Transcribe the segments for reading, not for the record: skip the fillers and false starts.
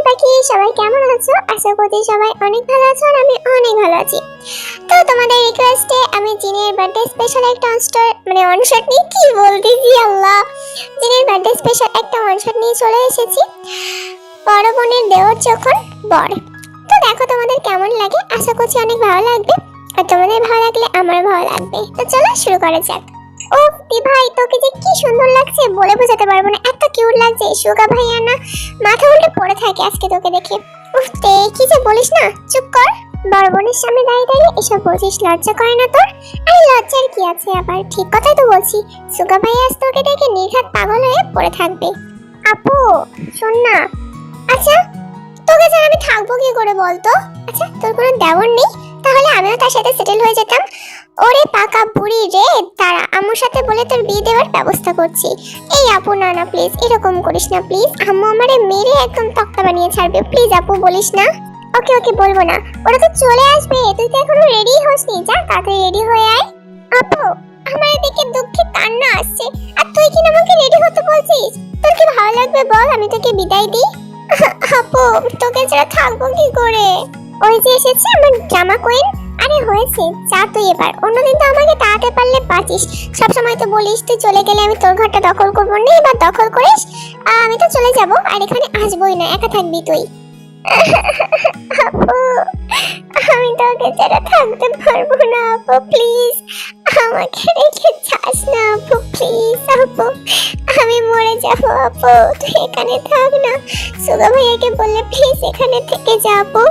পাখি, সবাই কেমন আছো? আশা করছি সবাই অনেক ভালো আছো আর আমি অনেক ভালো আছি। তো তোমাদের রিকোয়েস্টে আমি জিনের বার্থডে স্পেশাল একটা অনশট নিয়ে কি বলতেছি আল্লাহ, জিনের বার্থডে স্পেশাল একটা অনশট নিয়ে চলে এসেছি। বড় বোনের দেওর যখন বর, তো দেখো তোমাদের কেমন লাগে, আশা করছি অনেক ভালো লাগবে। আর তোমাদের ভালো লাগলে আমার ভালো লাগবে। তো চলো শুরু করা যাক। ও দি ভাই, তোকে যে কি সুন্দর লাগছে বলে বোঝাতে পারবো না, এত কিউট লাগছে। সুগা ভাইয়া না মাথা উল্টে পড়ে থাকে আজকে তোকে দেখে। উফ তে কি যে বলিস না, চুপ কর। বড় বোনের সামনে দাঁড়িয়ে দাঁড়িয়ে এসব বলছিস, লজ্জা করে না তোর? আরে লজ্জার কি আছে আবার, ঠিক কথাই তো বলছি। সুগা ভাইয়া আজ তোকে দেখে নির্ঘাত পাগল হয়ে পড়ে থাকবে। আপু শোন না, আচ্ছা তোকে ছাড়া আমি থাকবো কি করে বলতো? আচ্ছা তোর কোনো দেওর নেই? তাহলে আমিও তার সাথে সেটেল হয়ে যেতাম। ওরে পাকা বুড়ি রে, তারা আম্মুর সাথে বলে তোর বিয়ে দেওয়ার ব্যবস্থা করছি। এই আপু না না প্লিজ এরকম করিস না প্লিজ, আম্মু আমারে মেরে একদম তক্তা বানিয়ে ছাড়বে। প্লিজ আপু বলিস না। ওকে ওকে বলবো না, ওরা তো চলে আসবে, তুই তো এখনো রেডি হসনি, যা তাড়াতাড়ি রেডি হয়ে আয়। আপু আমার এদিকে দুঃখে কান্না আসছে, আর তুই কি আমাকে রেডি হতে বলছিস? তোর কি ভালো লাগবে বল আমি তোকে বিদায় দিই? আপু তোকে ছাড়া থাকবো কি করে? ওই যে এসেছে আমার জামা কোয়েন। আরে হয়েছে, যা তুই এবার, অন্যদিন তো আমাকে তাড়াতে পারলে বাঁচিস। সবসময় তো বলিস তুই চলে গেলে আমি তোর ঘরটা দখল করবো না, এবার দখল করিস। আমি তো চলে যাব আর এখানে আসবোই না, একা থাকবি তুই। আপু আমি তোকে ছাড়া থাকতে পারবো না আপু, প্লিজ আমাকে রেখে যাস না আপু, প্লিজ আপু আমি মরে যাবো আপু, তুই এখানে থাক না। সুগা ভাইয়াকে বললে প্লিজ এখানে থেকে যা আপু।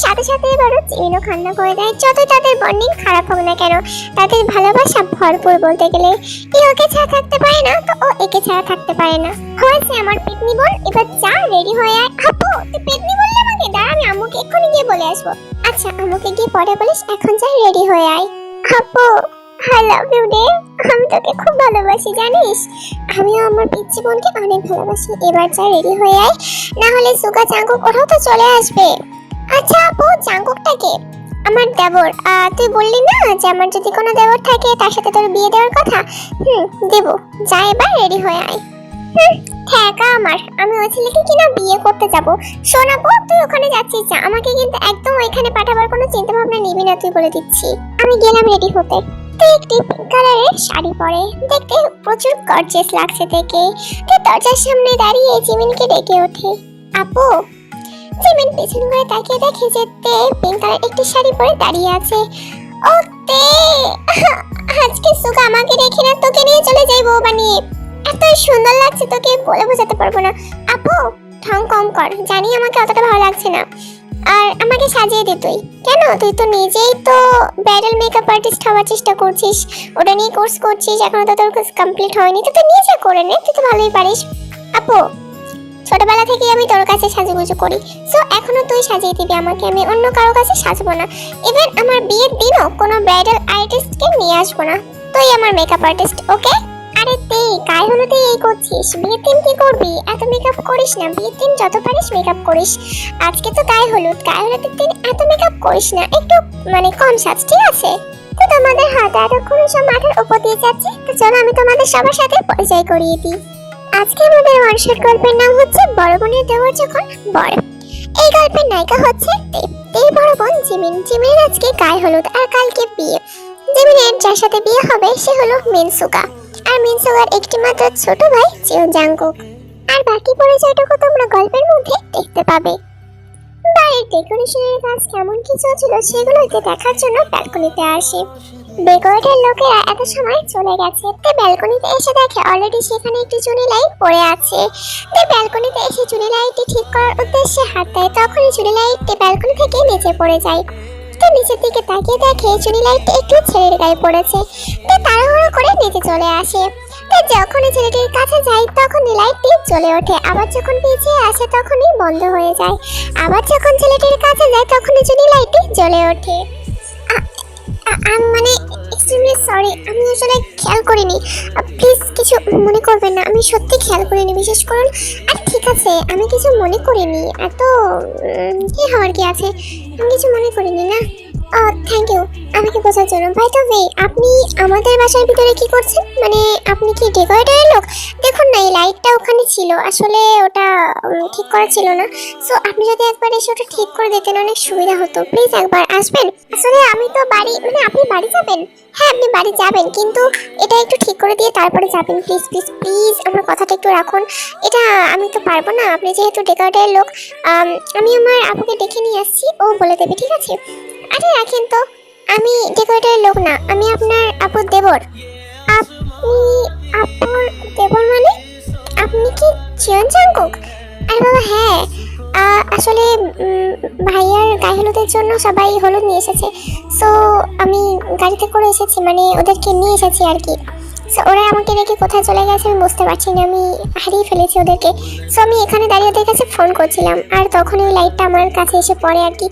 সাথে সাথে এবারও চিমিনও কান্না করে দেয়। যত তাদের বন্ডিং খারাপ হোক না কেন, তাদের ভালোবাসা ভরপুর বলতে গেলে। এ ওকে ছাড়া থাকতে পারে না, তো ও একে ছাড়া থাকতে পারে না। হয়েছে আমার পেতনি বোন, এবার যা রেডি হয়ে আয়। আপু তুই পেতনি বললে আমাকে? দাঁড়া আমি আম্মুকে এক্ষুনি গিয়ে বলে আসবো। আচ্ছা আম্মুকে গিয়ে পরে বলিস, এখন যা রেডি হয়ে আয়। আপু আই লাভ ইউ রে, আমি তোকে খুব ভালোবাসি জানিস। আমিও আমার পিচ্চি বোনকে অনেক ভালোবাসি। এবার যা রেডি হয়ে আয়, না হলে সুগা জাঙ্কুক ওরাও তো চলে আসবে। আচ্ছা আপু জাঙ্কুকটাকে? আমার দেবর। তুই বললি না যে আমার যদি কোনো দেবর থাকে তার সাথে তোর বিয়ে দেওয়ার কথা। দেব, যা এবার রেডি হয়ে আয়। ঠেকা আমার, আমি ওই ছেলেকে কিনা বিয়ে করতে যাব। শোন আপু তুই ওখানে যাচ্ছিস যা, আমাকে কিন্তু একদম ওইখানে পাঠাবার কোনো চিন্তা ভাবনা নিবি না, তুই বলে দিচ্ছি। আমি গেলাম রেডি হতে। তুই একটি পিঙ্ক কালারের শাড়ি পরে দেখতে প্রচুর গর্জিয়াস লাগছে দেখে। তুই দরজার সামনে দাঁড়িয়ে জিমিনকে ডেকে ওঠে। আপু জিমিন পেছন ঘুরে তাকিয়ে দেখে যে তে পিঙ্ক কালার একটি শাড়ি পরে দাঁড়িয়ে আছে। ও তে, আজকে সুগা আমাকে রেখে না তোকে নিয়ে চলে যাই বউ বানিয়ে। এত সুন্দর লাগছে তোকে বলে বোঝাতে পারবো না। আপু ঢং কম কর, জানি আমাকে অতটা ভালো লাগছে না। আর আমাকে সাজিয়ে দে তুই। কেন, তুই তো নিজেই তো ব্রাইডাল মেকআপ আর্টিস্ট হওয়ার চেষ্টা করছিস, ওটা নিয়ে কোর্স করছিস, এখনো তো তোর কোর্স কমপ্লিট হয়নি, তো তুই নিজে করে নে, তুই তো ভালোই পারিস। আপু ছোটবেলা থেকেই আমি তোর কাছে সাজুগুজু করি, সো এখনো তুই সাজিয়ে দিবি আমাকে, আমি অন্য কারো কাছে সাজবো না। ইভেন আমার বিয়ের দিনও কোনো ব্রাইডাল আর্টিস্টকে নিয়ে আসবো না, তুই আমার মেকআপ আর্টিস্ট, ওকে? আরে তুই গায়ে হলুদে এই করছিস, বিয়ের দিন কি করবি? এত মেকআপ করিস না, বিয়ের দিন যত পারিস মেকআপ করিস। আজকে তো গায়ে হলুদের দিন এত মেকআপ করিস না, একটু কম সাজ, ঠিক আছে? তো তোমাদের হাতে এতক্ষণ সব মাথার উপর দিয়ে যাচ্ছে, তো চলো আমি তোমাদের সবার সাথে পরিচয় করিয়ে দিই। আজকে আমাদের ওয়ানশট গল্পের নাম হচ্ছে বড় বোনের দেওয়ার যখন বর। এই গল্পের নায়িকা হচ্ছে তের বড় বোন জিমিন। জিমিনের আজকে গায়ে হলুদ আর কালকে বিয়ে। জিমিনের যার সাথে বিয়ে হবে সে হলো মিনসুগা, আর মিনসুগার একটি মাত্র ছোট ভাই জিও জাঙ্কুক। আর বাকি পরিচয়টুকু তোমরা গল্পের মধ্যে দেখতে পাবে। বাড়ির ডেকোরেশনের কাজ কেমন কি চলছিল সেগুলোকে দেখার জন্য ব্যালকনিতে আসে। ডেকোরেটর লোকেরা এত সময় চলে গেছে, তে ব্যালকনিতে এসে দেখে অলরেডি সেখানে একটি চুনি লাইট পড়ে আছে। তে ব্যালকনিতে এসে চুনি লাইটটি ঠিক করার উদ্দেশ্যে হাত দেয়, তখনই চুনি লাইটটি ব্যালকনি থেকে নিচে পড়ে যায়। তে নিচের দিকে তাকিয়ে দেখে চুনি লাইটটি একটু ছেলের গায়ে পড়েছে। তে তাড়াহুড়ো করে নিচে চলে আসে। তে যখনই ছেলেটির কাছে যায় তখনই লাইটটি জ্বলে ওঠে, আবার যখন পিছিয়ে আসে তখনই বন্ধ হয়ে যায়। আবার যখন ছেলেটির কাছে যায় তখনই চুনি লাইটটি জ্বলে ওঠে। এক্সট্রিমলি সরি, আমি আসলে খেয়াল করিনি, প্লিজ কিছু মনে করবেন না, আমি সত্যি খেয়াল করিনি, বিশেষ করুন। আর ঠিক আছে আমি কিছু মনে করিনি, এত কি হওয়ার কি আছে, আমি কিছু মনে করিনি না। থ্যাংক ইউ আমাকে বোঝার জন্য। বাই দ্য ওয়ে, আপনি আমাদের বাসার ভিতরে কি করছেন? মানে আপনি কি ডেকোরেটরের লোক? দেখুন না, এই লাইটটা ওখানে ছিল, আসলে ওটা ঠিক করা ছিল না। সো আপনি যদি একবার এসে ওটা ঠিক করে দিতেন অনেক সুবিধা হতো। প্লিজ একবার আসবেন। আসলে আমি তো বাড়ি, মানে আপনি বাড়ি যাবেন? হ্যাঁ আপনি বাড়ি যাবেন, কিন্তু এটা একটু ঠিক করে দিয়ে তারপরে যাবেন। প্লিজ প্লিজ প্লিজ আমার কথাটা একটু রাখুন। এটা আমি তো পারবো না, আপনি যেহেতু ডেকোরেটরের লোক। আমি আমার আপুকে ডেকে নিয়ে আসছি, ও বলে দেবে, ঠিক আছে? আরে রাখেন তো, আমি ডেকোরেটরের লোক না, আমি আপনার আপুর দেবর। আপনি আপুর দেবর মানে? আপনি কি জিয়ন জাংকুক? আরে বাবা হ্যাঁ, আসলে ভাইয়ার গায়ে হলুদের জন্য সবাই হলুদ নিয়ে এসেছে। সো আমি গাড়িতে করে এসেছি, মানে ওদেরকে নিয়ে এসেছি আর কি। সো ওরা আমাকে রেখে কোথায় চলে গেছে আমি বুঝতে পারছি না, আমি হারিয়ে ফেলেছি ওদেরকে। সো আমি এখানে দাঁড়িয়ে ওদের কাছে ফোন করছিলাম, আর তখন ওই লাইটটা আমার কাছে এসে পড়ে আর কি।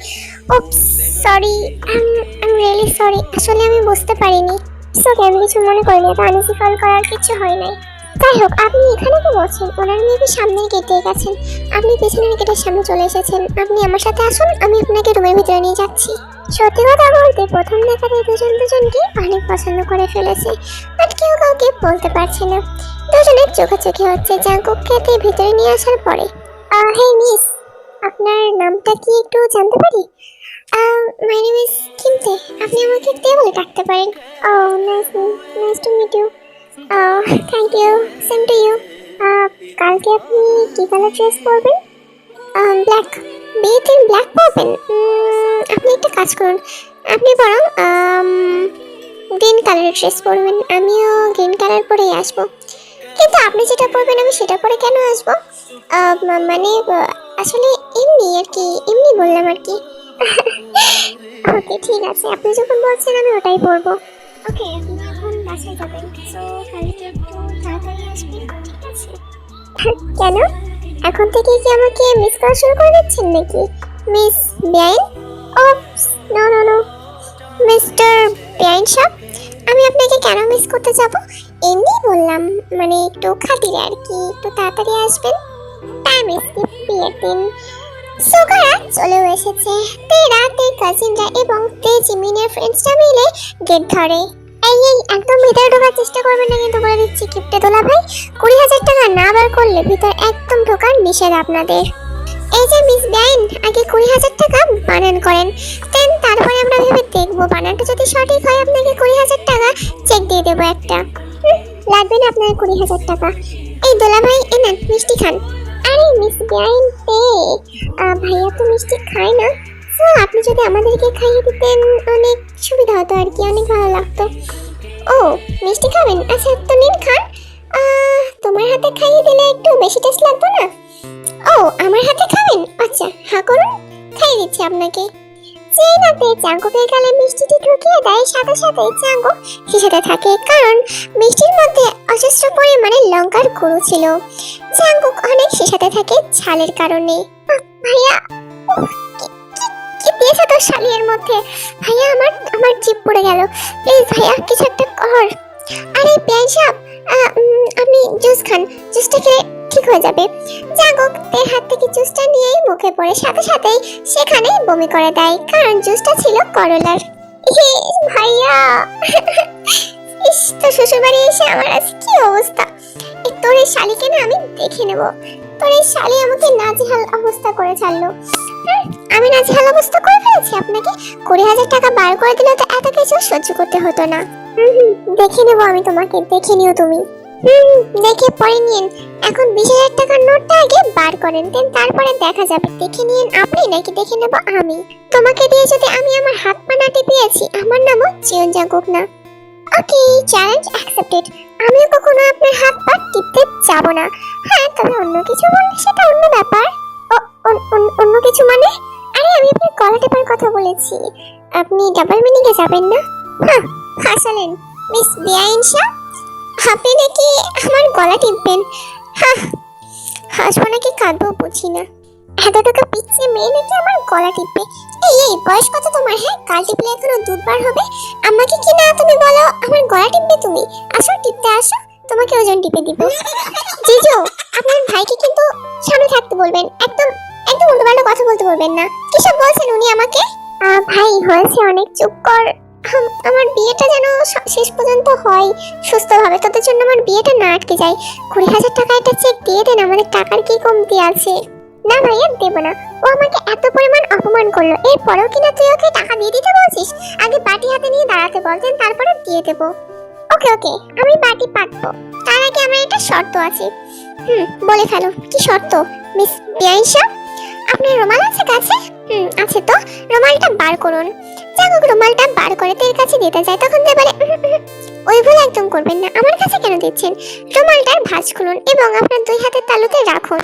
ওপস, sorry, I am really sorry, আসলে আমি বুঝতে পারিনি। সরি, আমি কিছু মনে করিনি, এটা আনিসি ফল করার কিছু হয় নাই। যাই হোক, আপনি এখানে কি বলছেন? ওনারা মেবি সামনের গেটে গেছেন, আপনি পেছনের গেটের সামনে চলে এসেছেন। আপনি আমার সাথে আসুন, আমি আপনাকে রুমের ভিতরে নিয়ে যাচ্ছি। সত্যি কথা বলতে প্রথম দেখাতে দুজন দুজনকে অনেক পছন্দ করে ফেলেছে, বাট কেউ কাউকে বলতে পারছে না। দুজনের চোখাচোখি হচ্ছে জাংকুককে ভিতরে নিয়ে আসার পরে। হে মিস, আপনার নামটা কি একটু জানতে পারি? মাই নেম ইজ কিমতে, আপনি আমাকে তে বলে ডাকতে পারেন। Nice to meet you. Thank you, same to you. কালকে আপনি কি কালার ড্রেস পরবেন? ব্ল্যাক। বিয়েতে ব্ল্যাক পরবেন? আপনি একটা কাজ করুন, আপনি বরং গ্রিন কালারের ড্রেস পরবেন। আমিও গ্রিন কালার পরেই আসবো। কিন্তু আপনি যেটা পরবেন আমি সেটা পরে কেন আসবো? মানে আসলে এমনি আর কি, এমনি বললাম আর কি। ওকে ঠিক আছে, আপনি যখন বলছেন আমি ওটাই পরবো। ওকে, আপনি এখন বাসায় যাবেন, সো কালকে একটু তাড়াতাড়ি আসবেন, ঠিক আছে? কেন, এখন থেকে কি আমাকে মিস করা শুরু করে দিচ্ছেন নাকি মিস বিয়াইন? Oops, no no no, mister বিয়াইন সাহেব, আমি আপনাকে কেন মিস করতে যাব? এমনি বললাম, মানে একটু খাতিরে আর কি, একটু তাড়াতাড়ি আসবেন। টাইম স্কিপ বিয়ের দিন। সোগারা চলেও এসেছে। তেরা, তে কাজিনরা এবং তে জিমিনের ফ্রেন্ডসরা মিলে গেট ধরে। এই একদম ভিতরে ঢোকার চেষ্টা করবেন না কিন্তু, বলে দিচ্ছি। কিপটে দোলা ভাই, 20,000 টাকা না বার করলে ভিতর একদম ঢোকার নিষেধ আপনাদের। এই যে মিস বিয়াইন, আগে 20,000 টাকা বানান করেন, দেন তারপরে আমরা ভেবে দেখবো। বানানটা যদি সঠিক হয় আপনাকে 20,000 টাকা চেক দিয়ে দেবো একটা। লাগবে না আপনার 20,000 টাকা। এই দোলা ভাই এনেন, মিষ্টি খান। আরে মিস বিয়াইন, ভাইয়া তো মিষ্টি খায় না, সো আপনি যদি আমাদেরকে খাইয়ে দিতেন অনেক সুবিধা হতো আর কি, অনেক ভালো লাগতো। ও মিষ্টি খাবেন? আচ্ছা তো নিন খান। তোমার হাতে খাইয়ে দিলে একটু বেশি টেস্ট লাগতো না? ও আমার হাতে খাবেন? আচ্ছা হ্যাঁ করুন, খাইয়ে দিচ্ছি আপনাকে। চেনাতে জাঙ্কুকের গালে মিষ্টিটি ঢুকিয়ে দেয়, সাথে সাথে জাঙ্কুক হিসেবে থাকে, কারণ মিষ্টির মধ্যে অজস্র পরিমাণে লঙ্কার গুঁড়ো ছিল। জাঙ্কুক অনেক হিসাতে থাকে ঝালের কারণে। ভাইয়া, কি দিয়েছে তোর শালির মধ্যে? ভাইয়া আমার আমার জিভ পড়ে গেল, প্লিজ ভাইয়া কিছু একটা কর। আরে বিয়াইন সাহেব, আপনি জুস খান, জুসটা খেলে ঠিক হয়ে যাবে। জাঙ্কুক তের হাত থেকে জুসটা নিয়েই মুখে পড়ে, সাথে সাথেই সেখানে বমি করে দেয়, কারণ জুসটা ছিল করলার। ভাইয়া, ইস, তো শ্বশুরবাড়ি এসে আমার আজকে কি অবস্থা। তোর এই শালিকে না আমি দেখে নেব। তোর এই শালি আমাকে নাজেহাল অবস্থা করে ছাড়লো। আমি নাজেহাল অবস্থা করে ফেলেছি আপনাকে? 20,000 টাকা বার করে দিলে তো এত কিছু সহ্য করতে হতো না। দেখে নেবো আমি তোমাকে, দেখে নিও তুমি। দেখে পরে নিন। এখন 20,000 টাকার নোটটা আগে বার করেন, দেন তারপরে দেখা যাবে দেখে নিন আপনি নাকি দেখে নেবো আমি। তোমাকে দিয়ে যদি আমি আমার হাত পা না টিপিয়েছি, আমার নামও জিয়ন জাঙ্কুক না। ওকে, চ্যালেঞ্জ অ্যাকসেপ্টেড। আমিও কখনো আপনার হাত পা টিপতে যাব না। হ্যাঁ, তবে অন্য কিছু বললে সেটা অন্য ব্যাপার। অন্য কিছু মানে? আরে আমি আপনার গলা টেপার কথা বলেছি। আপনি ডাবল মিনিংয়ে যাবেন না? হ্যাঁ, হাসালেন মিস বিয়াইনশা, আপনি নাকি আমার গলা টিপবেন? হ্যাঁ, হাসবো নাকি কাঁদবো বুঝি না। এত টাকা পিচ্ছে মেয়ে নাকি আমার গলা টিপবে? এই বয়স কত তোমার? হ্যাঁ, গাল টিপলে এখনো দুধ বার হবে। আমাকে কি না তুমি বলো আমার গলা টিপবে তুমি? আসো টিপতে আসো, তোমাকে ওজন টিপে দিব। জিজু, আপনার ভাইকে কিন্তু সামনে থাকতে বলবেন, একদম একদম উল্টোপাল্টা কথা বলতে বলবেন না। কিসব বলছেন উনি আমাকে? ভাই হয়েছে অনেক, চুপ কর। আমার বিয়েটা যেন শেষ পর্যন্ত হয় সুস্থভাবে, তোদের জন্য আমার বিয়েটা না আটকে যায়। 20,000 টাকা একটা চেক দিয়ে দেন, আমাদের টাকার কি কমতি আছে? না ভাইয়া, দেবো না। ও আমাকে এত পরিমাণ অপমান করলো, এরপরেও কিনা তুই ওকে টাকা দিয়ে দিতে বলছিস? আগে বাটি হাতে নিয়ে দাঁড়াতে বল, দেন তারপরে দিয়ে দেবো। ওকে ওকে, আমি বাটি পাতবো, তার আগে আমার একটা শর্ত আছে। বলে ফেলো, কি শর্ত মিস বিয়াইশা? আপনার রুমাল আছে কাছে? আছে তো। রুমালটা বার করুন। জাঙ্কুক রুমালটা বার করে তের কাছে দিতে যায়, তখন তে বলে ওই ভুল একদম করবেন না, আমার কাছে কেন দিচ্ছেন? রুমালটার ভাঁজ খুলুন এবং আপনার 2 হাতের তালুতে রাখুন।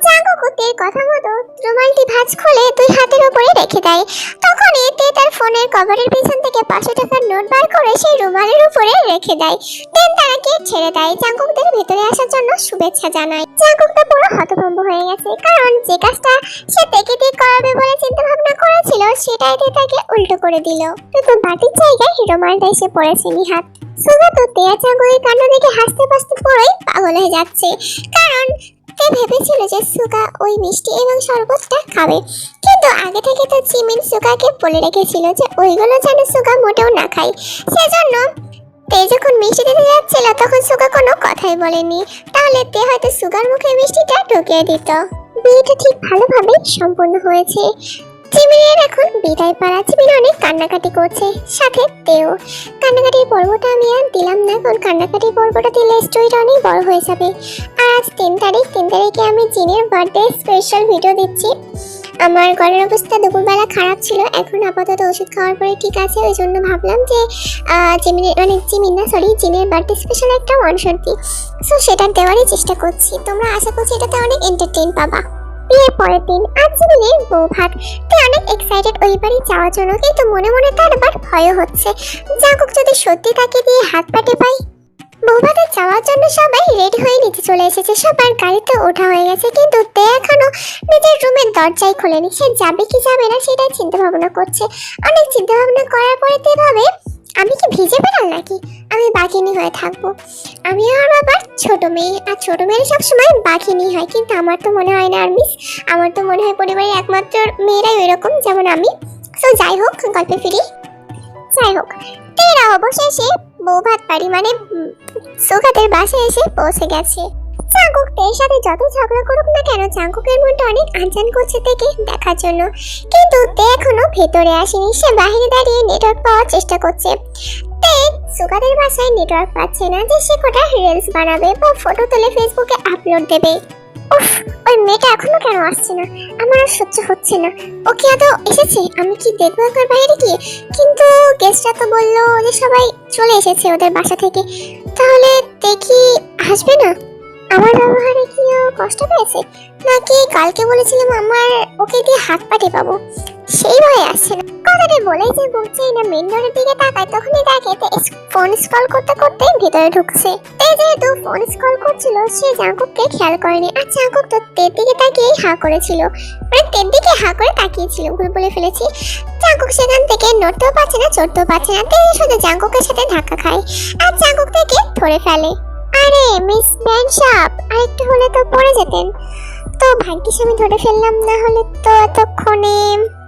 জাঙ্কুক তের কথা মতো রুমালটি ভাঁজ খুলে 2 হাতের উপরে রেখে দেয়। তখন তে তার ফোনের কভারের পিছন থেকে 500 টাকার নোট বার করে সেই রুমালের উপরে রেখে দেয়। দেন তারাকে ছেড়ে দেয়, জাঙ্কুকদের ভেতরে আসার জন্য শুভেচ্ছা জানায়। জাঙ্কুকটা পুরো হতভম্ব হয়ে গেছে, কারণ যে কাজটা সে তেকে দিয়ে করাবে বলে চিন্তা ভাবনা করেছিল সেটাই তে তাকে উল্টো করে দিল। তো বাটির জায়গায় রুমালটা এসে পড়েছে নিহাত। সুগা তো তেয়া জাঙ্কুকের কাণ্ড দেখে হাসতে হাসতে পুরোই পাগল হয়ে যাচ্ছে, কারণ তে ভেবেছিল যে সুগা ওই মিষ্টি এবং শরবতটা খাবে, কিন্তু আগে থেকে তো জিমিন সুগাকে বলে রেখেছিল যে ওইগুলো যেন সুগা মোটেও না খায়। সেজন্য তে যখন মিষ্টি দিতে যাচ্ছিল তখন সুগা কোনো কথাই বলেনি, তাহলে তে হয়তো সুগার মুখে মিষ্টিটা ঢুকিয়ে দিত। বিয়েটা ঠিক ভালোভাবে সম্পন্ন হয়েছে। জিমিনের এখন বিদায় পালা। জিমিন অনেক কান্নাকাটি করছে, সাথে তেও। কান্নাকাটির পর্বটা আমি আর দিলাম না, কারণ কান্নাকাটির পর্বটা দিলে স্টোরিটা অনেক বড় হয়ে যাবে। আর আজ 3 তারিখে আমি জিনের বার্থডে স্পেশাল ভিডিও দিচ্ছি। আমার গলার অবস্থা দুপুরবেলা খারাপ ছিল, এখন আপাতত ওষুধ খাওয়ার পরে ঠিক আছে। ওই জন্য ভাবলাম যে জিনের বার্থডে স্পেশাল একটা ওয়ান শট দিই। সো সেটা দেওয়ারই চেষ্টা করছি। তোমরা আশা করছি এটাতে অনেক এন্টারটেইন পাবা। বিয়ের পরের দিন আজ জিমিনের বউ ভাত। তে অনেক এক্সাইটেড ওই বাড়ি যাওয়ার জন্য, কিন্তু মনে মনে তার আবার ভয় হচ্ছে, জাঙ্কুক যদি সত্যি তাকে দিয়ে হাত পাটে পাই। বৌভাতে যাওয়ার জন্য সবাই রেডি হয়ে নিচে চলে এসেছে, সবার গাড়িতে ওঠা হয়ে গেছে, কিন্তু তে এখনো নিজের রুমের দরজাই খোলেনি। সে যাবে কি যাবে না সেটাই চিন্তা ভাবনা করছে। অনেক চিন্তা ভাবনা করার পরে তে ভাবে, আমি কি ভিজে বেড়াল নাকি? আমি বাঘিনী হয়ে থাকবো। আমি আর বাবার ছোট মেয়ে, আর ছোট মেয়ে সবসময় বাঘিনী হয়, কিন্তু আমার তো মনে হয় না আর মিস, আমার তো মনে হয় পরিবারের একমাত্র মেয়েরাই ওইরকম যেমন আমি। তো যাই হোক, গল্পে ফিরি। যাই হোক, তেরা অবশেষে বউ ভাত বাড়ি মানে সুগাতের বাসায় এসে পৌঁছে গেছে। জাঙ্কুক তের সাথে যত ঝগড়া করুক না কেন, জাঙ্কুকের মনটা অনেক আনচান করছে তেকে দেখার জন্য, কিন্তু তে এখনো ভেতরে আসেনি। সে বাইরে দাঁড়িয়ে নেটওয়ার্ক পাওয়ার চেষ্টা করছে। তে সুগাতের বাসায় নেটওয়ার্ক পাচ্ছে না যে সে কটা রিলস বানাবে বা ফটো তুলে ফেসবুকে আপলোড দেবে। উফ, ওই মেয়েটা এখনো কেন আসছে না? আমার আর সহ্য হচ্ছে না। ও কি আদৌ এসেছে? আমি কি দেখবো একবার বাইরে গিয়ে? কিন্তু গেস্টরা তো বললো যে সবাই চলে এসেছে ওদের বাসা থেকে, তাহলে দেখি আসবে না? আমার ব্যবহারে কি ও কষ্ট পেয়েছে, নাকি কালকে বলেছিলাম আমার ওকে দিয়ে হাত পাটে পাবো, সেই ভয়ে আসছে না? কথাটা বলে যে বলছে না মেন ডোরের দিকে তাকায়, তখনই দেখে ফোন স্ক্রল করতে করতে ভিতরে ঢুকছে। যেহেতু ফোন স্ক্রল করছিল সে জাঙ্কুককে খেয়াল করেনি, আর জাঙ্কুক তো তের দিকে তাকিয়ে হা করেছিল, মানে তের দিকে হা করে তাকিয়েছিল, ভুল বলে ফেলেছি। জাঙ্কুক সেখান থেকে নড়তেও পারছে না, চড়তেও পারছে না। তের সাথে জাঙ্কুকের সাথে ধাক্কা খায় আর জাঙ্কুক থেকে ধরে ফেলে। আরে মিস ব্যানশাপ, আরেকটু হলে তো পড়ে যেতেন। তো ভাগ্যিস আমি ধরে ফেললাম, না হলে তো এতক্ষণে।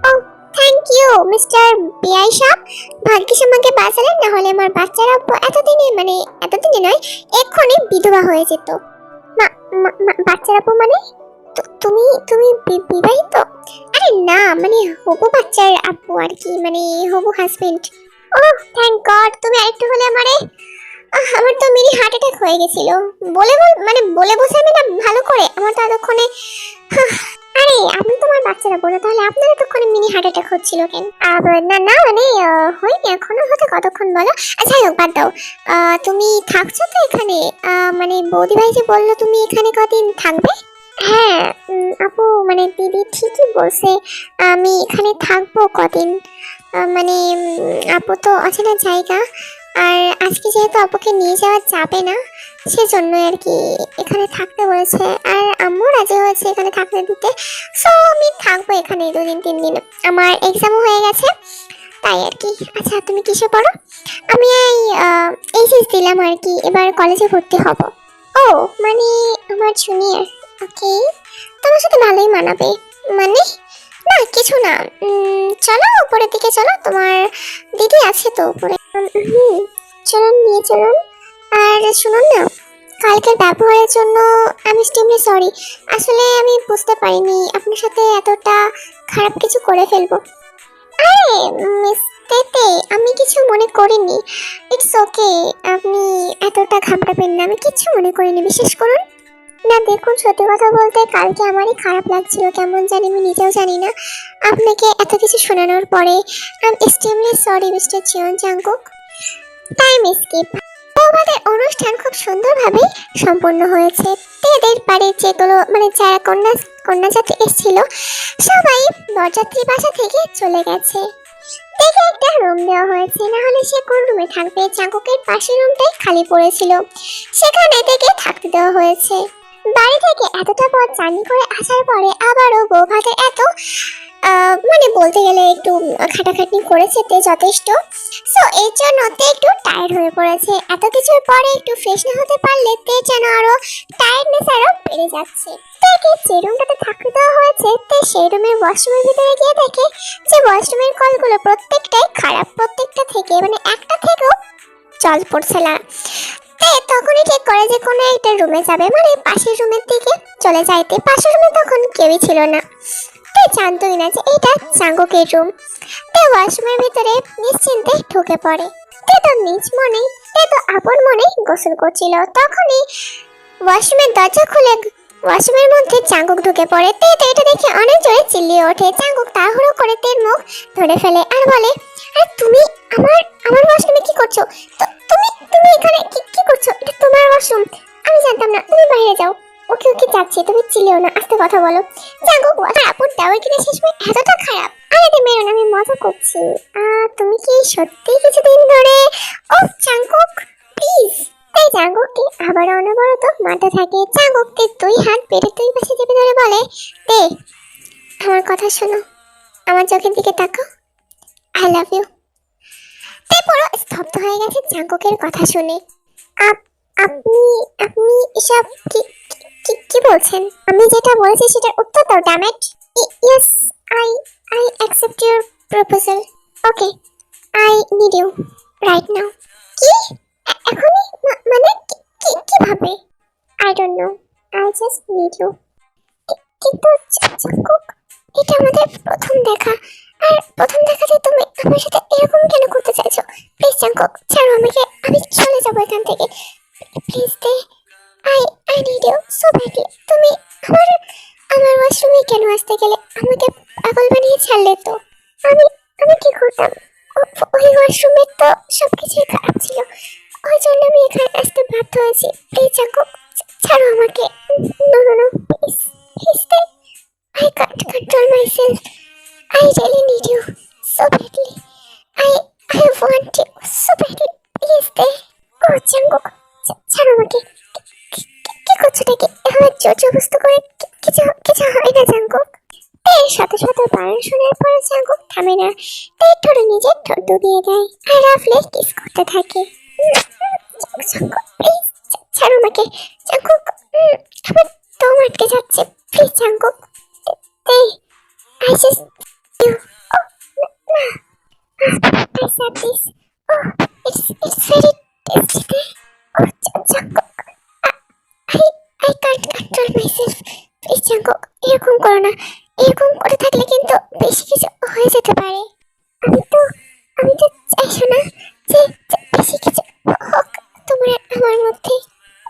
ও থ্যাংক ইউ মিস্টার বিয়াইশাপ, ভাগ্যিস আমাকে বাঁচালেন, না হলে আমার বাচ্চারা এতদিনে নয় এক্ষুনি বিধবা হয়ে যেত। বাচ্চারা মানে তুমি তুমি বিবাহিত? আরে না, মানে হবু বাচ্চার আপু আর কি, মানে হবু হাজবেন্ড। ও থ্যাংক গড, তুমি আরেকটু হলে আমার তো মিনি হার্ট অ্যাটাক হয়ে গেছিল। বলে বোঝাবে না ভালো করে, আমার তো এতক্ষণে। আরে আমি তোমার বাচ্চারা বলো, তাহলে আপনার এতক্ষণে মিনি হার্ট অ্যাটাক হচ্ছিল কেন? না না, মানে হয়নি এখনো, হতে কতক্ষণ বলো। আচ্ছা হোক, বাদ দাও। তুমি থাকছো তো এখানে? মানে বৌদি ভাই যে বললো তুমি এখানে কদিন থাকবে? হ্যাঁ আপু, মানে দিদি ঠিকই বলছে, আমি এখানে থাকবো কদিন। মানে আপু তো অচেনা জায়গা, আর আজকে যেহেতু আপুকে নিয়ে যাওয়া যাবে না, সেজন্য আর কি এখানে থাকতে বলেছে, আর আম্মু রাজি হয়েছে এখানে থাকতে দিতে। সো আমি থাকবো এখানে 2-3 দিন। আমার এক্সামও হয়ে গেছে, তাই আর কি। আচ্ছা তুমি কিসে পড়ো? আমি এইচএস দিলাম আর কি, এবার কলেজে ভর্তি হব। ও মানে আমার জুনিয়র। ওকে, তোমার সাথে ভালোই মানাবে। মানে না কিছু না, চলো উপরের দিকে চলো, তোমার দিদি আছে তো উপরে। চলুন নিয়ে চলুন। আর শুনুন না, কালকের ব্যবহারের জন্য আমি এক্সট্রিমলি সরি। আসলে আমি বুঝতে পারিনি আপনার সাথে এতটা খারাপ কিছু করে ফেলবো। আরে মিস তেতে, আমি কিছু মনে করিনি। ইটস ওকে, আপনি এতটা ঘাবড়াবেন না, আমি কিছু মনে করিনি, বিশ্বাস করুন। না দেখুন, সত্যি কথা বলতে কালকে আমারই খারাপ লাগছিল, কেমন জানি আমি নিজেও জানি না। আপনাকে এত কিছু শোনানোর পরে I am extremely sorry mister Jeon Jungkook. Time skip. আমাদের অনুষ্ঠান খুব সুন্দরভাবে সম্পন্ন হয়েছে। তেদের বাড়ির যেগুলো মানে যারা কন্যাযাত্রী এসেছিল সবাই বরযাত্রী বাসা থেকে চলে গেছে। দেখে একটা রুম দেওয়া হয়েছে, না হলে সে কোন রুমে থাকবে। জাঙ্কুকের পাশের রুমটাই খালি পড়েছিল, সেখানে থেকে থাকতে দেওয়া হয়েছে। বাড়ি থেকে এতটা পথ জার্নি করে আসার পরে আবারও বউ ভাতের এত মানে বলতে গেলে একটু খাটাখাটনি করেছে তে যথেষ্ট। সো এর জন্য তে একটু টায়ার্ড হয়ে পড়েছে। এত কিছুর পরে একটু ফ্রেশ না হতে পারলে তে যেন আরো টায়ার্ডনেস আরো বেড়ে যাচ্ছে। তেকে যে রুমটাতে থাকতে দেওয়া হয়েছে তে সেই রুমের ওয়াশরুমের ভিতরে গিয়ে দেখে যে ওয়াশরুমের কলগুলো প্রত্যেকটাই খারাপ, প্রত্যেকটা থেকে মানে একটা থেকেও জল পড়ছে না। তে তখনই ঠিক করে যে কোনো একটা রুমে যাবে, মানে পাশের রুমের দিকে চলে যাইতে। পাশের রুমে তখন কেউই ছিল না, তে জানতোই না যে এটা জাঙ্গুকের রুম। তে ওয়াশরুমের ভিতরে নিশ্চিন্তে ঢুকে পড়ে। তে তো নিজ মনে, তে তো আপন মনে গোসল করছিল, তখনই ওয়াশরুমের দরজা খুলে ওয়াশরুমের মধ্যে চাঙ্গুক ঢুকে পড়ে। তে তো এটা দেখে অনেক জোরে চিল্লিয়ে ওঠে। চাঙ্গুক তাড়াহুড়ো করে তের মুখ ধরে ফেলে আর বলে, আরে তুমি আমার আমার ওয়াশরুমে কি করছো? তুমি তুমি এখানে কি করছো? এটা তোমার ওয়াশরুম, আমি জানতাম না। তুমি বাইরে যাও। ওকে ওকে যাচ্ছি, তুমি চিল্লিও না, আস্তে কথা বলো। জাঙ্গুক আপন দেওয়ার কিনা শেষ সময় এতটা খারাপ। আরে তে মেরুন, আমি মজা করছি। তুমি কি সত্যি কিছুদিন ধরে? ও জাঙ্গুক প্লিজ। তাই জাঙ্গুককে আবার অনবরত মারতে থাকে। জাঙ্গুককে দুই হাত পেটে দুই পাশে চেপে ধরে বলে, তে আমার কথা শোনো, আমার চোখের দিকে তাকাও, আই লাভ ইউ। তে পুরো স্তব্ধ হয়ে গেছে জাঙ্গুকের কথা শুনে। আপনি আপনি এসব কি কি কি বলছেন? আমি যেটা বলছি সেটার উত্তর দাও, dammit. Yes, I I accept your proposal. Okay, I need you right now. কি এখনই? মানে কিভাবে? I don't know, I just need you. কিন্তু জাঙ্কুক, এটা আমাদের প্রথম দেখা, আর প্রথম দেখাতে তুমি আমার সাথে এরকম কেন করতে চাইছো? প্লিজ জাঙ্কুক ছাড়ো আমাকে, আমি চলে যাবো এখান থেকে। প্লিজ দে, I I need you so badly. তুমি আমার আমার ওয়াশরুমে কেন আসতে গেলে? আমাকে পাগল বানিয়ে ছাড়লে তো। আমি আমি কি করতাম? ওই ওয়াশরুমে তো সবকিছুই খারাপ ছিল, ওই জন্য আমি এখানে আসতে বাধ্য হয়েছি। প্লিজ জাঙ্কুক ছাড়ো আমাকে। No no no, please please দে, I can't control myself. I really need you so badly. I want you so badly. Please stay. Oh, Jungkook, ছাড়ো আমাকে। কি করছো নাকি? এভাবে জোর জবরদস্তি করে কিছু হয় না জাঙ্কুক। এর সাথে সাথে বারণ শোনার পরে জাঙ্কুক থামে না। তাই ঠোঁটে নিজের ঠোঁট ডুবিয়ে দেয় আর রাফলে কিস করতে থাকে। জাঙ্কুক প্লিজ ছাড়ো আমাকে। জাঙ্কুক আমার দম আটকে যাচ্ছে, please Jungkook. Hey, I just you. Oh, I said this. Oh, it's very tasty. Oh, Jungkook, I can't control myself. Please, Jungkook, এরকম করো না। এরকম করে থাকলে কিন্তু বেশি কিছু হয়ে যেতে পারে। আমি তো চাইছো না যে বেশি কিছু হোক তোমার আমার মধ্যে।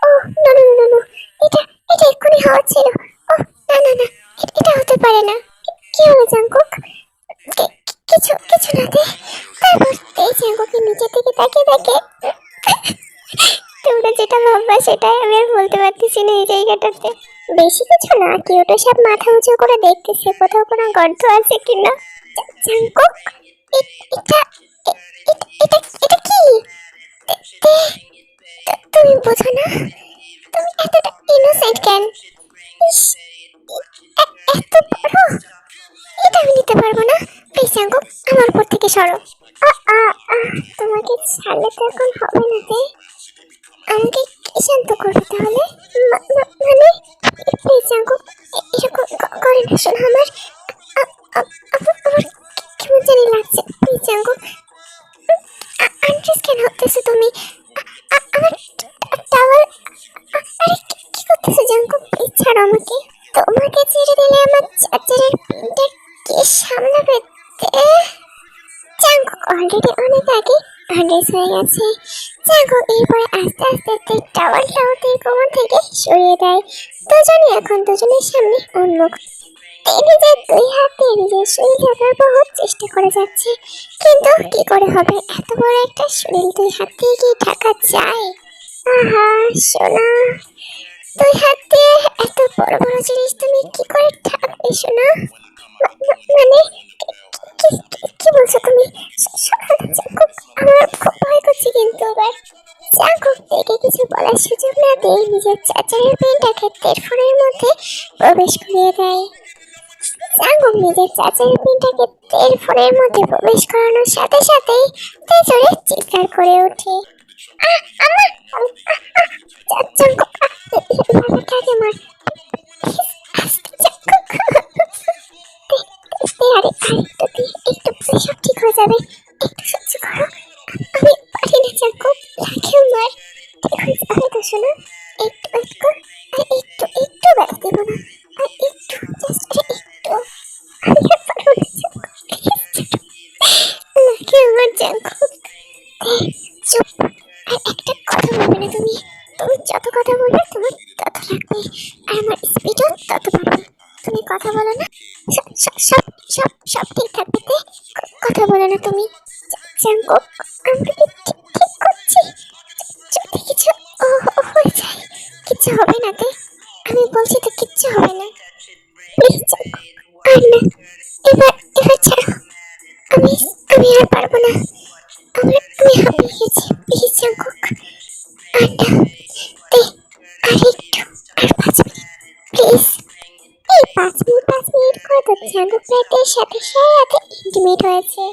ও নো নো নো নো, এটা এক্ষুনি হওয়া ছিল। ও না না না, এটা হতে পারে না। কি হলো জাঙ্কুক? কিছু না দে। তারপর এই জাঙ্কুকে নিচে থেকে তাকিয়ে দেখে। তোমরা যেটা ভাববা সেটাই, আমি আর বলতে পারতেছি না এই জায়গাটাতে। বেশি কিছু না, কিউটো সব মাথা উঁচু করে দেখতেছে কোথাও কোনো গর্ত আছে কিনা। জাঙ্কুক এটা এটা কি? তুমি বোঝো না? তুমি এতটা ইনোসেন্ট কেন? এত বড়, এটা আমি নিতে পারবো না। প্লিজ জাঙ্কুক আমার উপর থেকে সরো। তোমাকে ছাড়লে তো এখন হবে না তে। আমাকে কি শান্ত করবে তাহলে? মানে প্লিজ জাঙ্কুক এরকম করে না, শোনো আমার কেমন জানি লাগছে, প্লিজ জাঙ্কুক। আন্ড্রেস কেন হতেছো তুমি? আমার টাওয়ার। আরে কি করতেছো জাঙ্কুক? প্লিজ ছাড়ো আমাকে। তোমাকে ছেড়ে দিলে আমার চার্জারের পিনটা কে সামলাবে? জাঙ্কুক অলরেডি অনেক আগে আন্ড্রেস হয়ে গেছে। জাঙ্কুক এরপরে আস্তে আস্তে টাওয়ারটা ওদের কোমর থেকে সরিয়ে দেয়। এখন দুজনের সামনে উন্মুখ। নিজের দুই হাতে নিজের শরীর ঢাকার বহুত চেষ্টা করে যাচ্ছে, কিন্তু কি করে হবে? এত বড় একটা শরীর দুই হাত দিয়ে কি ঢাকা যায়? আহা সোনা, দুই হাত দিয়ে এত বড় বড় জিনিস তুমি কি করে ঢাকবে সোনা? মানে কি বলছো তুমি? জাঙ্কুক, আমার খুব ভয় করছে কিন্তু এবার। জাঙ্কুক থেকে কিছু বলার সুযোগ না দিয়ে নিজের চাচারের পেনটাকে টেলিফোনের মধ্যে প্রবেশ করিয়ে দেয়। জাঙ্কুক নিজের চাচারের পিনটাকে টেলিফোনের মধ্যে প্রবেশ করানোর সাথে সাথেই তেজরে চিৎকার করে ওঠে। জাঙ্কুক, মাথাটাকে মার। একটু সব ঠিক হয়ে যাবে, একটু সহ্য করো। আমি পারি না জাঙ্কুক, লাগেও মার। ঠিক হয়ে যাবে তো শোনো, একটু একটু একটু ব্যথা দেবো না, আর একটু জাস্ট একটু। আমি আর পারবো না জাঙ্কুক, লাগে আমার জাঙ্কুক। চুপ, আর একটা কথা বলবে না তুমি। তুমি যত কথা বলবে তোমার তত লাগবে, আর আমার স্পিডও তত বাড়বে। তুমি কথা বলো না, সব সব সব সব সব ঠিক থাকবে। কথা বলো না তুমি জাঙ্কুক। আমরা কি ঠিক করছি? যদি কিছু হয়ে যায়, কিচ্ছু হবে না তে। আমি বলছি তো কিচ্ছু হবে না। প্লিজ জাঙ্কুক, আর না, এবার ছাড়ো। আমি আমি আর পারবো না। আমি হাঁপিয়ে গেছি। প্লিজ জাঙ্কুক, আর না, তে আর একটু, আর 5 মিনিট প্লিজ। এই 5 মিনিট করে তো জাঙ্কুক প্লেটের সাথে ইন্টিমেট হয়েছে।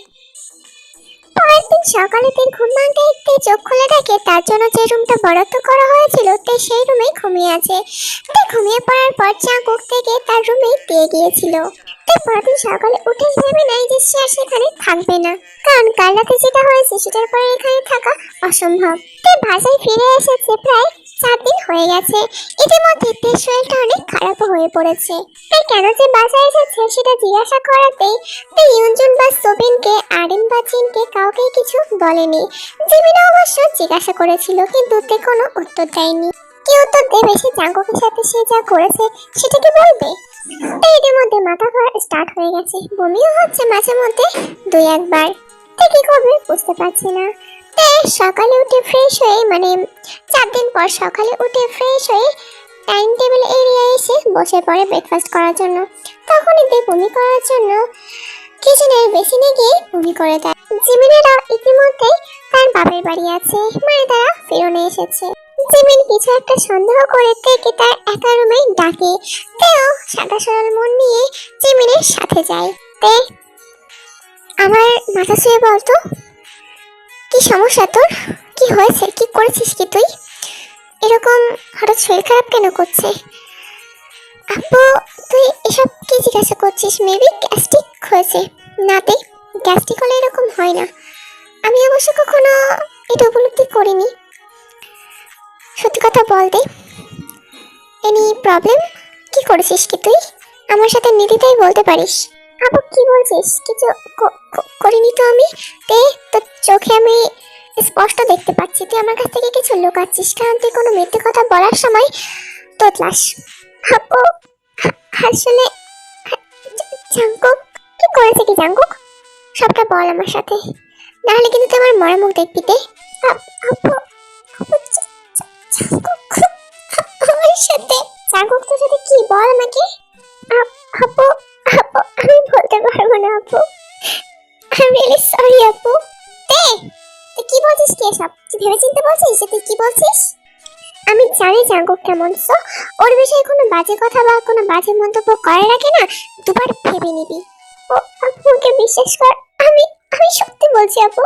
পরের দিন সকালে তে ঘুম ভাঙতে তে চোখ খুলে দেখে তার জন্য যে রুমটা বরাদ্দ করা হয়েছিল তে সেই রুমে ঘুমিয়ে আছে। তে ঘুমিয়ে পড়ার পর জাঙ্কুক থেকে তার রুমে দিয়ে গিয়েছিল। তে পরদিন সকালে উঠে ভেবে নেয় যে সে আর সেখানে থাকবে না, কারণ কাল রাতে যেটা হয়েছে সেটার পরে এখানে থাকা অসম্ভব। তে বাসায় ফিরে এসেছে প্রায় 4 দিন হয়ে গেছে। ইতিমধ্যে তে শরীরটা অনেক খারাপ হয়ে পড়েছে। তাই কেন যে বাসায় এসেছে সেটা জিজ্ঞাসা করাতেই তে ইউনজুন বা সোবিনকে, আরিন বা জিনকে কাউকে কিছু বলেনি। জিমিনা অবশ্য জিজ্ঞাসা করেছিল, কিন্তু তে কোনো উত্তর দেয়নি। কি উত্তর দেবে? সে জাঙ্কুকের সাথে সে যা করেছে সেটা কি বলবে? তাই এর মধ্যে মাথা ঘোরা স্টার্ট হয়ে গেছে, বমিও হচ্ছে মাঝে মধ্যে 2-1 বার। তে কি করবে বুঝতে পারছে না। তে সকালে উঠে ফ্রেশ হয়ে, মানে 4 দিন পর সকালে উঠে ফ্রেশ হয়ে টাইম টেবিল এরিয়ায় এসে বসে পড়ে ব্রেকফাস্ট করার জন্য। তখনই তে বমি করার জন্য কিচেনের বেসিনে গিয়ে বমি করে দেয়। জিমিনেরা ইতিমধ্যে তার বাপের বাড়ি আছে, মানে তারা ফিরনে এসেছে। জিমিন কিছু একটা সন্দেহ করে তেকে তার একা রুমে ডাকে। তেও সাদা সরল মন নিয়ে জিমিনের সাথে যায়। তে আমার মাথা ছুঁয়ে বলতো, কি সমস্যা তোর? কি হয়েছে? কি করেছিস কি তুই? এরকম হঠাৎ শরীর খারাপ কেন করছে? আপু, তুই এসব কি জিজ্ঞাসা করছিস? মেবি গ্যাস্ট্রিক হয়েছে। না তে, গ্যাস্ট্রিক হলে এরকম হয় না। আমি অবশ্য কখনো এটা উপলব্ধি করিনি। সত্যি কথা বল দে, এনি প্রবলেম? কি করেছিস কি তুই? আমার সাথে নির্দ্বিধায় বলতে পারিস। আপু কি বলছিস? কিছু করিনি তো আমি। তে তোর চোখে আমি স্পষ্ট দেখতে পাচ্ছি তুই আমার কাছ থেকে কিছু লুকাচ্ছিস, কারণ তুই কোনো মিথ্যে কথা বলার সময় তোতলাস। আপু আসলে জাঙ্কুক কি করেছে? কি জাঙ্কুক? সবটা বল আমার সাথে, নাহলে কিন্তু তুই আমার মরা মুখ দেখবি। তে আপু, আমার সাথে জাঙ্কুক তোর সাথে কি? বল আমাকে। আপু আমি বলতে পারবো না আপু, আই এম রিয়েলি সরি আপু। তে তুই কি বলছিস? কি এসব তুই ভেবে চিন্তে বলছিস যে তুই কি বলছিস? আমি জানি জাঙ্কুক কেমন, সো ওর বিষয়ে কোনো বাজে কথা বা কোনো বাজে মন্তব্য করার আগে না দুবার ভেবে নিবি। ও আপুকে বিশ্বাস কর, আমি সত্যি বলছি আপু।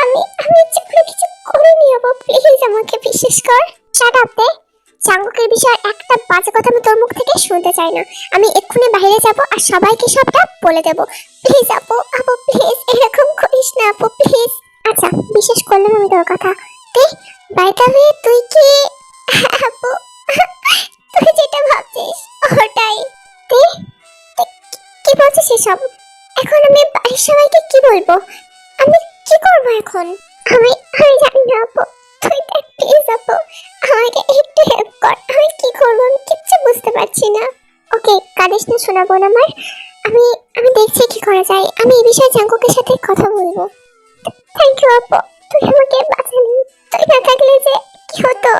আমি কোনো কিছু করিনি আপু, প্লিজ আমাকে বিশ্বাস কর। শাট আপ তে, চাঙ্গুকের বিষয়ে একটা বাজে কথা আমি তোর মুখ থেকে শুনতে চাই না। আমি এক্ষুনি বাইরে যাব আর সবাইকে সবটা বলে দেব। প্লিজ আপু, আপু প্লিজ এরকম করিস না আপু প্লিজ। আচ্ছা, বিশ্বাস করলাম আমি তোর কথা। বাই দ্য ওয়ে, তুই কি আপু তুই যেটা ভাবছিস ওটাই? তুই কি বলছিস এসব? এখন আমি বাড়ির সবাইকে কি বলবো? আমি কি করবো এখন? আমি আমি জানি না আপু, তুই দেখ প্লিজ আপু, আমাকে একটু হেল্প কর। আমি কি করবো আমি কিচ্ছু বুঝতে পারছি না। ওকে, কাঁদিস না শোনা বোন আমার। আমি আমি দেখছি কি করা যায়। আমি এই বিষয়ে জাঙ্কুকের সাথে কথা বলবো। থ্যাংক ইউ আপু, তুই আমাকে বাঁচালি। তুই না থাকলে যে কি হতো।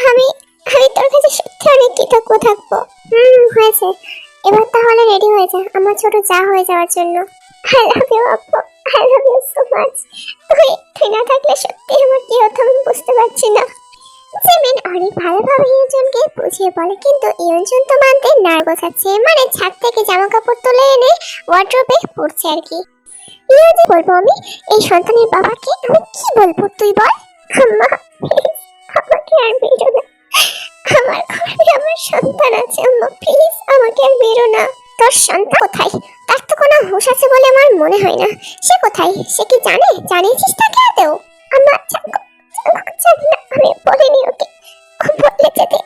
আমি আমি তোর কাছে সত্যি অনেক কৃতজ্ঞ থাকবো। হয়েছে, এবার তাহলে রেডি হয়ে যা আমার ছোট যা হয়ে যাওয়ার জন্য। আই লাভ ইউ আপু, I love you so much. তুই না থাকলে সত্যি আমার কি হতো আমি বুঝতে পারছি না। জিমিন অনেক ভালোভাবে ইয়ঞ্জনকে বুঝিয়ে বলে, কিন্তু ইয়ঞ্জন তো মানতে নার্ভাস আছে। মানে ছাদ থেকে জামা কাপড় তুলে এনে ওয়ার্ড্রোবে পড়ছে আর কি। ইয়ঞ্জন বলবো আমি এই সন্তানের বাবাকে আমি কি বলবো তুই বল। আম্মা প্লিজ আমাকে আর বেরো না, আমার ঘরে আমার সন্তান আছে। আম্মা প্লিজ আমাকে আর বেরো না। তোর সন্তান কোথায়? তার তো কোনো হুঁশ আছে বলে আমার মনে হয় না। সে কোথায়? সে কি জানিয়েছিস তাকে আদেও? আম্মা জানি না, আমি বলিনি ওকে। ও বললে যদি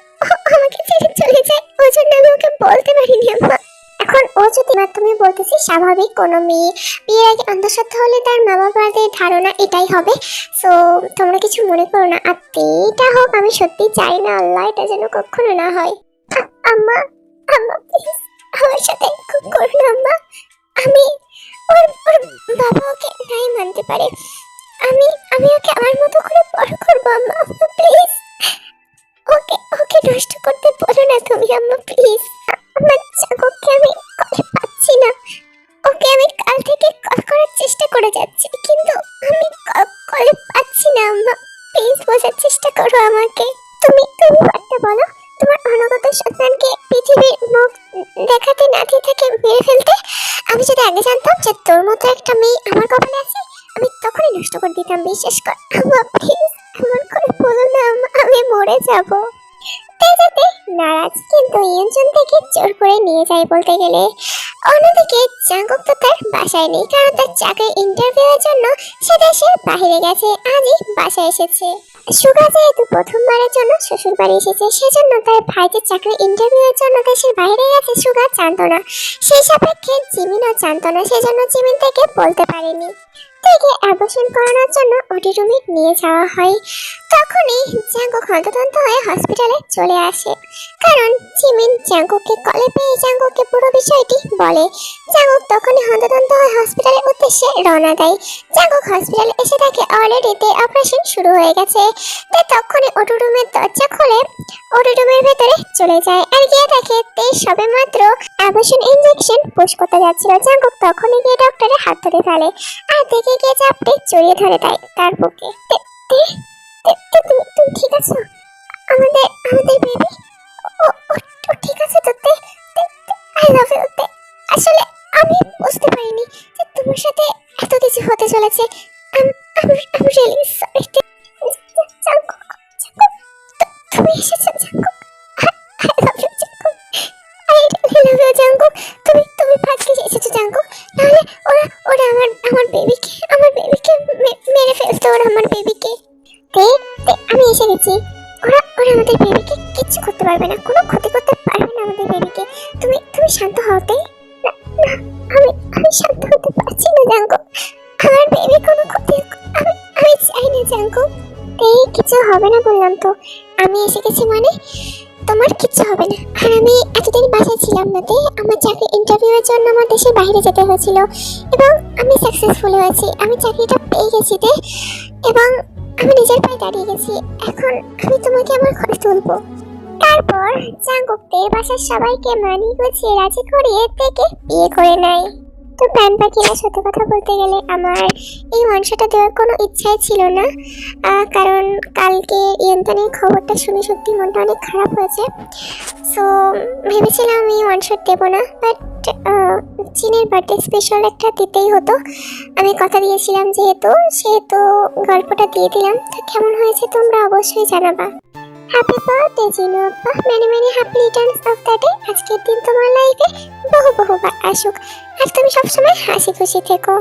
আমাকে ছেড়ে চলে যায়, ওই জন্য আমি ওকে বলতে পারিনি আম্মা। এখন ও যদি না, তুমি বলতেছি স্বাভাবিক কোনো মেয়ে বিয়ের আগে অন্তঃসত্ত্বা হলে তার মা বাবাদের ধারণা এটাই হবে। সো তোমরা কিছু মনে করো না। আর এটা হোক, আমি সত্যি চাই না আল্লাহ এটা যেন কখনো না হয়। আম্মা, আম্মা প্লিজ আমার সাথে খুব করো না আম্মা। আমি ওর বাবা ওকে নাই মানতে পারে। আমি আমি ওকে আমার মতো করে বড় করবো আম্মা। আম্মা প্লিজ ওকে ওকে নষ্ট করতে বলো না তুমি আম্মা প্লিজ। আমার জাগোকে আমি কলে পাচ্ছি না। ওকে আমি কাল থেকে কল করার চেষ্টা করে যাচ্ছি, কিন্তু আমি কলে পাচ্ছি না আম্মা। প্লিজ বোঝার চেষ্টা করো আমাকে। তুমি একটা বলো তোমার অনাগত সন্তানকে পৃথিবীর মুখ দেখাতে না দিয়ে থাকে মেরে ফেলতে। আমি যদি আগে জানতাম যে তোর মতো একটা মেয়ে আমার কপালে আছে, আমি তখনই নষ্ট করে দিতাম। বিশ্বাস কর আম্মা প্লিজ, এমন করে বলো না আম্মা, আমি মরে যাবো। তেজাতে নারাজ, কিন্তু ইয়ঞ্জন থেকে জোর করে নিয়ে যায় বলতে গেলে। অন্যদিকে জাঙ্কুক তো তার বাসায় নেই, কারণ তার চাকরির ইন্টারভিউয়ের জন্য সে দেশের বাইরে গেছে। আজই বাসায় এসেছে। সুগা যেহেতু প্রথমবারের জন্য শ্বশুর বাড়ি এসেছে, সেজন্য তার ভাইদের চাকরির ইন্টারভিউয়ের জন্য দেশের বাইরে গেছে সুগা জানতো না। সেই সাপেক্ষে জিমিনও জানতো না, সেজন্য জিমিন থেকে বলতে পারেনি। তাকে অ্যাবর্শন করানোর জন্য ওটি রুমে নিয়ে যাওয়া হয়। তখনই জাঙ্কুক হন্তদন্ত হয়ে হসপিটালে চলে আসে, কারণ জিমিন জাঙ্কুককে কলে পেয়ে জাঙ্কুককে পুরো বিষয়টি বলে। জাঙ্কুক তখনই হন্তদন্ত হয়ে হসপিটালের উদ্দেশ্যে রওনা দেয়। জাঙ্কুক হসপিটালে এসে দেখে অলরেডি অপারেশন শুরু হয়ে গেছে। তাই তখনই ওটি রুমের দরজা খুলে ওটি রুমের ভেতরে চলে যায় আর গিয়ে দেখে সবে মাত্র অ্যাবর্শন ইনজেকশন পুশ করতে যাচ্ছিল। জাঙ্কুক তখনই গিয়ে ডক্টরের হাত ধরে ফেলে আর দেখে গিয়ে চাপটে জড়িয়ে ধরে দেয় তার বুকে। তুমি ঠিক আছো? আমাদের বেবি ও ঠিক আছে তো? I love you. আসলে আমি বুঝতে পারিনি যে তোমার সাথে এত কিছু হতে চলেছে। আমি রিয়েলি সরি। জাঙ্কুক, তুমি এসেছো Jungkook. I love you Jungkook, I really love you Jungkook. তুমি ভাগ্যে এসেছো জাঙ্কুক, নাহলে ওরা আমার বেবিকে মেরে ফেলতো। ওরা আমার বেবিকে। আমি এসে গেছি। ওরা আমাদের বেবিকে কিচ্ছু করতে পারবে না, কোনো ক্ষতি করতে পারবে না আমাদের বেবিকে। তুমি শান্ত হতে। না, আমি শান্ত হতে পারছি না জাঙ্কুক। আমার বেবি কোনো ক্ষতি আমি চাই না জাঙ্কুক। কিছু হবে না বললাম তো। আমি এসে গেছি মানে তোমার কিচ্ছু হবে না। আর আমি এতদিন বাসায় ছিলাম না, আমার চাকরি ইন্টারভিউয়ের জন্য আমার দেশের বাইরে যেতে হয়েছিল, এবং আমি সাকসেসফুল হয়েছি। আমি চাকরিটা পেয়ে গেছি এবং আমি নিজের পায়ে দাঁড়িয়ে গেছি। এখন আমি তোমাকে আমার ঘরে তুলবো। তারপর জাঙ্কুকের বাসার সবাইকে মানিয়ে গুছিয়ে রাজি করিয়ে থেকে বিয়ে করে নেয়। তো প্যান পাখিরা সত্যি কথা বলতে গেলে আমার এই মাংসটা দেওয়ার কোনো ইচ্ছাই ছিল না, কারণ কালকে ইয়ন্তনের খবরটা শুনে সত্যি মনটা অনেক খারাপ হয়েছে। সো ভেবেছিলাম আমি ওয়ান শট দেবো না, বাট চিনের বার্থডে স্পেশাল একটা দিতেই হতো। আমি কথা দিয়েছিলাম সেহেতু গল্পটা দিয়ে দিলাম। তো কেমন হয়েছে তোমরা অবশ্যই জানাবা। হ্যাপি বার্থডে জিনু আপা, many many happy Returns of the day. আজকের দিন তোমার লাইফে বহু বহুবার আসুক, আর তুমি সবসময় হাসি খুশি থেকো।